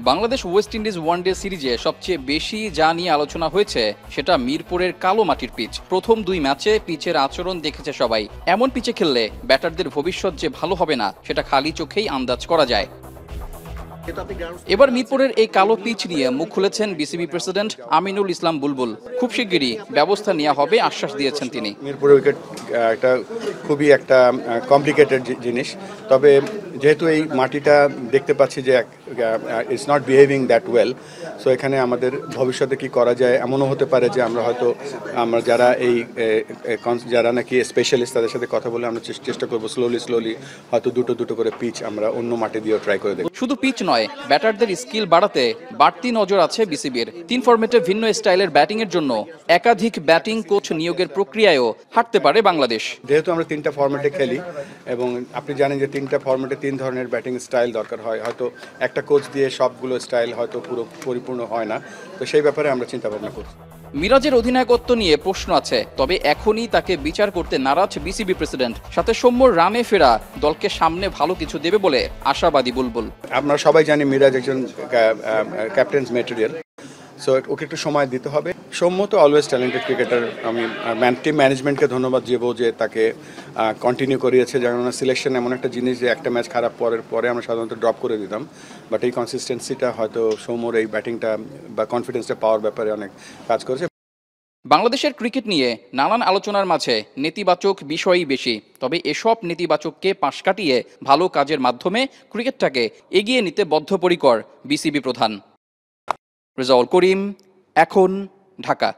Bangladesh West Indies one day সিরিজে সবচেয়ে বেশি যা নিয়ে আলোচনা হয়েছে সেটা মিরপুরের কালো মাটির পিচ। প্রথম দুই ম্যাচে পিচের আচরণ দেখেছে সবাই। এমন পিচে খেললে ব্যাটারদের ভবিষ্যৎ যে ভালো হবে না সেটা খালি চোখেই আন্দাজ করা যায়। এবার মিরপুরের এই কালো পিচ নিয়ে মুখ খুলেছেন বিসিবি প্রেসিডেন্ট আমিনুল ইসলাম বুলবুল। খুব শিগগিরই ব্যবস্থা নেওয়া হবে আশ্বাস দিয়েছেন তিনি। মিরপুরের উইকেট খুবই একটা কমপ্লিকেটেড জিনিস, তবে যেহেতু এই মাটিটা দেখতে পাচ্ছি যে it's not behaving that well, so এখানে আমাদের ভবিষ্যতে কি করা যায় এমনও হতে পারে যে আমরা যারা নাকি স্পেশালিস্ট তাদের সাথে কথা বলে আমরা চেষ্টা করবো স্লোলি হয়তো দুটো করে পিচ আমরা অন্য মাটি দিয়েও ট্রাই করে দেখব। শুধু পিচ নয়, ব্যাটারদের স্কিল বাড়াতে বাড়তি নজর আছে বিসিবির। 3 ফরম্যাটে ভিন্ন স্টাইলের ব্যাটিং এর জন্য একাধিক ব্যাটিং কোচ নিয়োগের প্রক্রিয়ায়ও হাঁটতে পারে বাংলাদেশ। যেহেতু আমরা 3টা ফরম্যাটে খেলি এবং আপনি জানেন যে 3টা ফরম্যাটে 3 ধরনের ব্যাটিং স্টাইল দরকার হয়, হয়তো একটা কোচ দিয়ে সবগুলো স্টাইল হয়তো পুরো পরিপূর্ণ হয় না, তো সেই ব্যাপারে আমরা চিন্তা ভাবনা করছি। মিরাজের অধিনায়কত্ব নিয়ে প্রশ্ন আছে, তবে এখনই তাকে বিচার করতে নারাজ বিসিবি প্রেসিডেন্ট। সাথে সৌম্যর রানে ফেরা দলকে সামনে ভালো কিছু দেবে বলে আশাবাদী বুলবুল। আমরা সবাই জানি মিরাজ একজন ক্যাপ্টেন্স ম্যাটেরিয়াল, সো ওকে একটু সময় দিতে হবে। সৌম্য তো অলওয়েজ ট্যালেন্টেড ক্রিকেটার। আমি টিম ম্যানেজমেন্টকে ধন্যবাদ দেবো যে তাকে কন্টিনিউ করিয়েছে, যেমন সিলেকশন এমন একটা জিনিস যে একটা ম্যাচ খারাপ পরে আমরা সাধারণত ড্রপ করে দিতাম, বাট এই কনসিস্টেন্সিটা হয়তো সৌম্যর এই ব্যাটিংটা বা কনফিডেন্সটা পাওয়ার ব্যাপারে অনেক কাজ করেছে। বাংলাদেশের ক্রিকেট নিয়ে নানান আলোচনার মাঝে নেতিবাচক বিষয়ই বেশি, তবে এসব নেতিবাচককে পাশ কাটিয়ে ভালো কাজের মাধ্যমে ক্রিকেটটাকে এগিয়ে নিতে বদ্ধপরিকর বিসিবি প্রধান। রেজাউল করিম, এখন, ঢাকা।